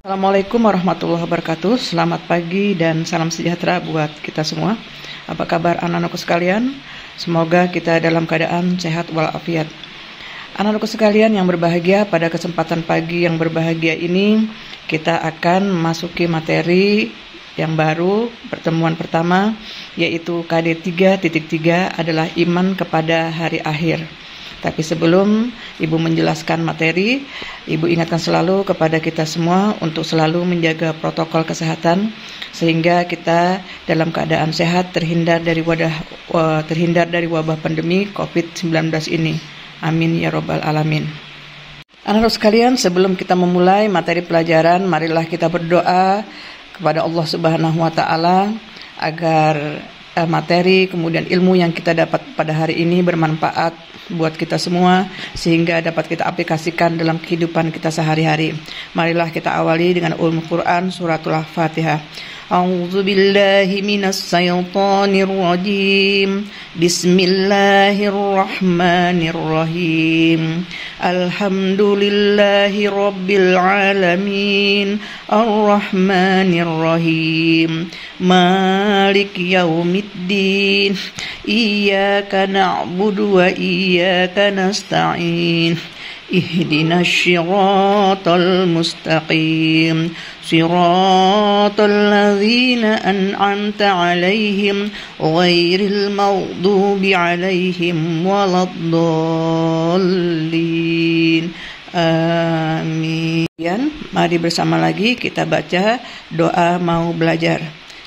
Assalamualaikum warahmatullahi wabarakatuh. Selamat pagi dan salam sejahtera buat kita semua. Apa kabar anak-anakku sekalian? Semoga kita dalam keadaan sehat walafiat. Anak-anakku sekalian yang berbahagia, pada kesempatan pagi yang berbahagia ini kita akan memasuki materi yang baru, pertemuan pertama, yaitu KD 3.3 adalah iman kepada hari akhir. Tapi sebelum Ibu menjelaskan materi, Ibu ingatkan selalu kepada kita semua untuk selalu menjaga protokol kesehatan sehingga kita dalam keadaan sehat terhindar dari wabah pandemi COVID-19 ini. Amin ya robbal alamin. Anak-anak sekalian, sebelum kita memulai materi pelajaran, marilah kita berdoa kepada Allah Subhanahu wa taala agar materi kemudian ilmu yang kita dapat pada hari ini bermanfaat buat kita semua sehingga dapat kita aplikasikan dalam kehidupan kita sehari-hari. Marilah kita awali dengan ulumul Quran suratul Fatihah. A'udzu billahi minas syaitonir rajim. Bismillahirrahmanirrahim. Alhamdulillahi rabbil alamin. Arrahmanirrahim. Maliki yaumiddin. Iyyaka na'budu wa iyyaka nasta'in. Ihdinas syiratal mustaqim. Siratal ladzina an'amta 'alaihim ghairil maghdubi 'alaihim waladdallin. Amin. Mari bersama lagi kita baca doa mau belajar.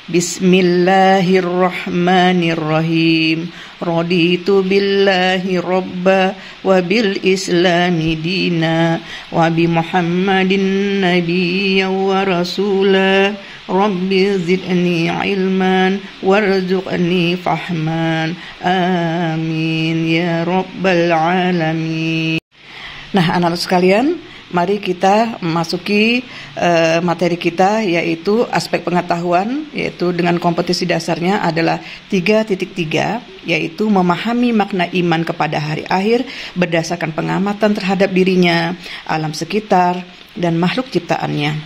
Bismillahirrahmanirrahim. Raditu billahi robba wa bil islami dina wa bi Muhammadin nabiyya wa rasula. Rabbi zidni ilman warzuqni fahman. Amin ya rabbal alamin. Nah, anak-anak sekalian, mari kita memasuki materi kita, yaitu aspek pengetahuan, yaitu dengan kompetisi dasarnya adalah 3.3, yaitu memahami makna iman kepada hari akhir berdasarkan pengamatan terhadap dirinya, alam sekitar, dan makhluk ciptaannya.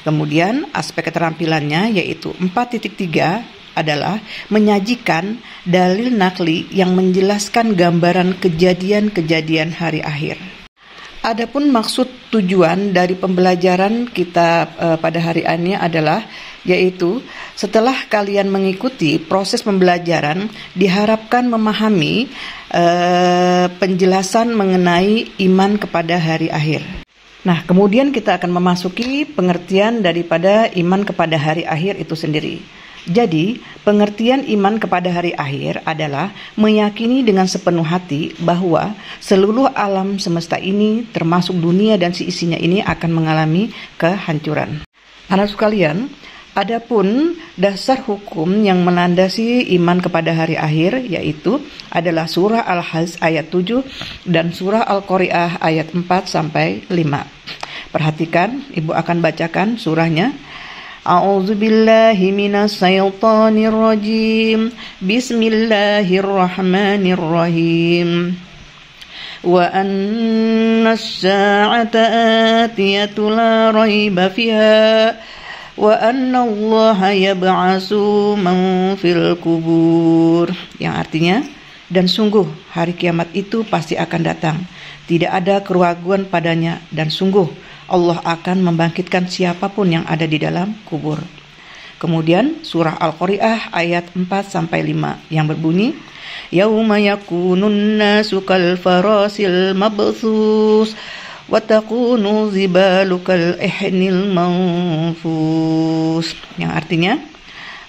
Kemudian aspek keterampilannya yaitu 4.3 adalah menyajikan dalil nakli yang menjelaskan gambaran kejadian-kejadian hari akhir. Adapun maksud tujuan dari pembelajaran kita pada hari ini adalah yaitu setelah kalian mengikuti proses pembelajaran diharapkan memahami penjelasan mengenai iman kepada hari akhir. Nah, kemudian kita akan memasuki pengertian daripada iman kepada hari akhir itu sendiri. Jadi, pengertian iman kepada hari akhir adalah meyakini dengan sepenuh hati bahwa seluruh alam semesta ini, termasuk dunia dan seisinya ini akan mengalami kehancuran. Anak sekalian, adapun dasar hukum yang melandasi iman kepada hari akhir yaitu adalah surah Al-Hajj ayat 7 dan surah Al-Qari'ah ayat 4-5. Perhatikan, Ibu akan bacakan surahnya. A'udzu billahi minas syaitonir rajim. Bismillahirrahmanirrahim. Wa annas sa'ata atiyatu la raiba fiha wa anna Allaha yab'atsu man fil kubur. Yang artinya, dan sungguh hari kiamat itu pasti akan datang, tidak ada keraguan padanya, dan sungguh Allah akan membangkitkan siapapun yang ada di dalam kubur. Kemudian surah Al-Qari'ah ayat 4-5 yang berbunyi, Yauma yakunun nasu kal farasil mabthus wa takunu zibalu kal ihnil manfus. Yang artinya,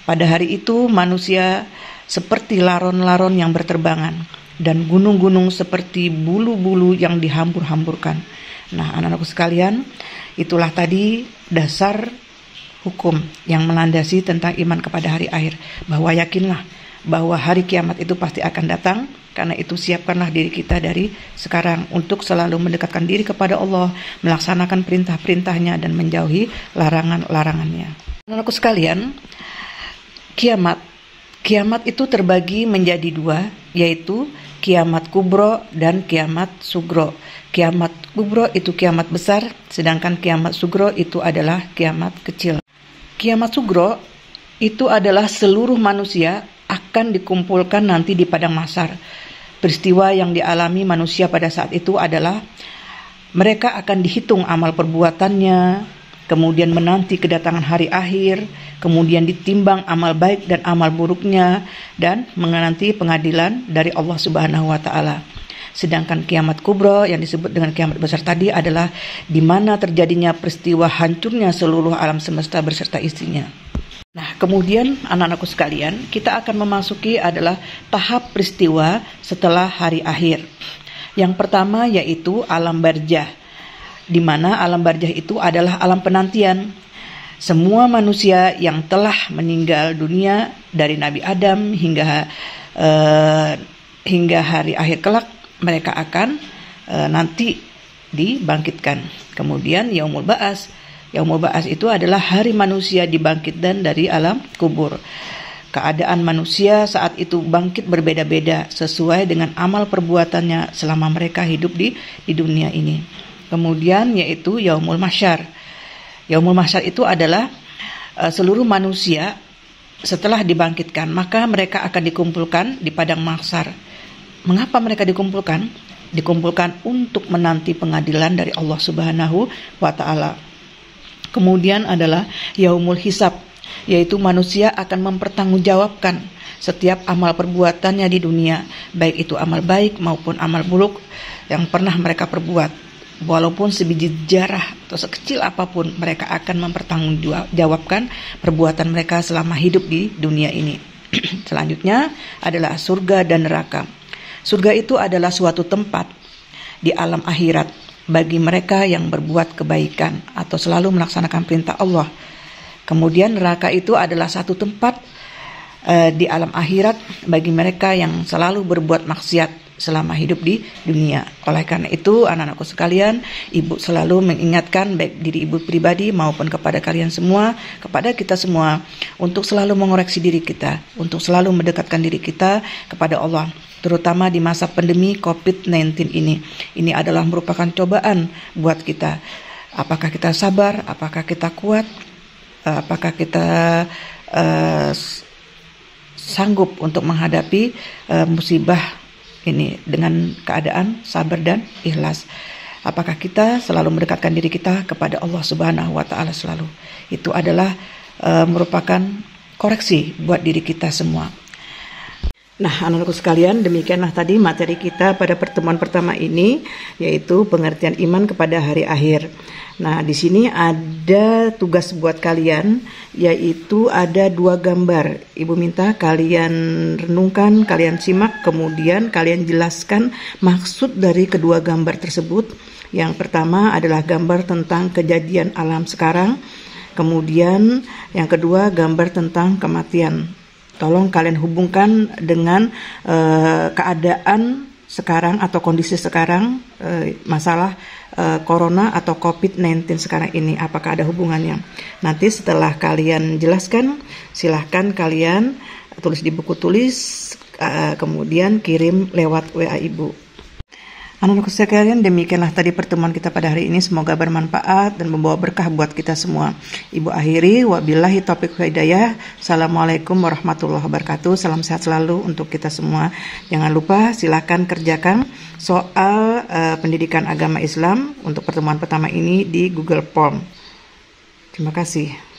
pada hari itu manusia seperti laron-laron yang berterbangan dan gunung-gunung seperti bulu-bulu yang dihambur-hamburkan. Nah, anak-anakku sekalian, itulah tadi dasar hukum yang melandasi tentang iman kepada hari akhir. Bahwa yakinlah bahwa hari kiamat itu pasti akan datang. Karena itu siapkanlah diri kita dari sekarang untuk selalu mendekatkan diri kepada Allah, melaksanakan perintah-perintahnya dan menjauhi larangan-larangannya. Anak-anakku sekalian, kiamat Kiamat itu terbagi menjadi dua, yaitu kiamat kubro dan kiamat sugro. Kiamat kubro itu kiamat besar, sedangkan kiamat sugro itu adalah kiamat kecil. Kiamat sugro itu adalah seluruh manusia akan dikumpulkan nanti di padang mahsyar. Peristiwa yang dialami manusia pada saat itu adalah mereka akan dihitung amal perbuatannya, kemudian menanti kedatangan hari akhir, kemudian ditimbang amal baik dan amal buruknya, dan menanti pengadilan dari Allah Subhanahu wa Ta'ala. Sedangkan kiamat kubro yang disebut dengan kiamat besar tadi adalah di mana terjadinya peristiwa hancurnya seluruh alam semesta beserta isinya. Nah, kemudian anak-anakku sekalian, kita akan memasuki adalah tahap peristiwa setelah hari akhir. Yang pertama yaitu alam barzah, di mana alam barzah itu adalah alam penantian. Semua manusia yang telah meninggal dunia dari Nabi Adam hingga hari akhir kelak, mereka akan nanti dibangkitkan. Kemudian Yaumul Ba'ats. Yaumul Ba'ats itu adalah hari manusia dibangkitkan dari alam kubur. Keadaan manusia saat itu bangkit berbeda-beda sesuai dengan amal perbuatannya selama mereka hidup di dunia ini. Kemudian yaitu Yaumul Mahsyar. Yaumul Mahsyar itu adalah seluruh manusia setelah dibangkitkan, maka mereka akan dikumpulkan di padang mahsyar. Mengapa mereka dikumpulkan? Dikumpulkan untuk menanti pengadilan dari Allah Subhanahu wa Ta'ala. Kemudian adalah Yaumul Hisab, yaitu manusia akan mempertanggungjawabkan setiap amal perbuatannya di dunia, baik itu amal baik maupun amal buruk yang pernah mereka perbuat. Walaupun sebiji jarah atau sekecil apapun, mereka akan mempertanggungjawabkan perbuatan mereka selama hidup di dunia ini. Selanjutnya adalah surga dan neraka. Surga itu adalah suatu tempat di alam akhirat bagi mereka yang berbuat kebaikan atau selalu melaksanakan perintah Allah. Kemudian neraka itu adalah satu tempat di alam akhirat bagi mereka yang selalu berbuat maksiat selama hidup di dunia. Oleh karena itu, anak-anakku sekalian, ibu selalu mengingatkan baik diri ibu pribadi maupun kepada kalian semua, kepada kita semua, untuk selalu mengoreksi diri kita, untuk selalu mendekatkan diri kita kepada Allah, terutama di masa pandemi COVID-19 ini. Ini adalah merupakan cobaan buat kita. Apakah kita sabar? Apakah kita kuat? Apakah kita sanggup untuk menghadapi musibah ini dengan keadaan sabar dan ikhlas? Apakah kita selalu mendekatkan diri kita kepada Allah Subhanahu wa Ta'ala selalu? Itu adalah merupakan koreksi buat diri kita semua. Nah, anak-anakku sekalian, demikianlah tadi materi kita pada pertemuan pertama ini, yaitu pengertian iman kepada hari akhir. Nah, di sini ada tugas buat kalian, yaitu ada 2 gambar. Ibu minta kalian renungkan, kalian simak, kemudian kalian jelaskan maksud dari kedua gambar tersebut. Yang pertama adalah gambar tentang kejadian alam sekarang, kemudian yang kedua gambar tentang kematian. Tolong kalian hubungkan dengan keadaan sekarang atau kondisi sekarang, masalah corona atau COVID-19 sekarang ini, apakah ada hubungannya? Nanti setelah kalian jelaskan, silahkan kalian tulis di buku tulis, kemudian kirim lewat WA Ibu. Anak-anak sekalian, demikianlah tadi pertemuan kita pada hari ini. Semoga bermanfaat dan membawa berkah buat kita semua. Ibu akhiri, wabillahi taufiq wal hidayah. Assalamualaikum warahmatullahi wabarakatuh. Salam sehat selalu untuk kita semua. Jangan lupa silakan kerjakan soal pendidikan agama Islam untuk pertemuan pertama ini di Google Form. Terima kasih.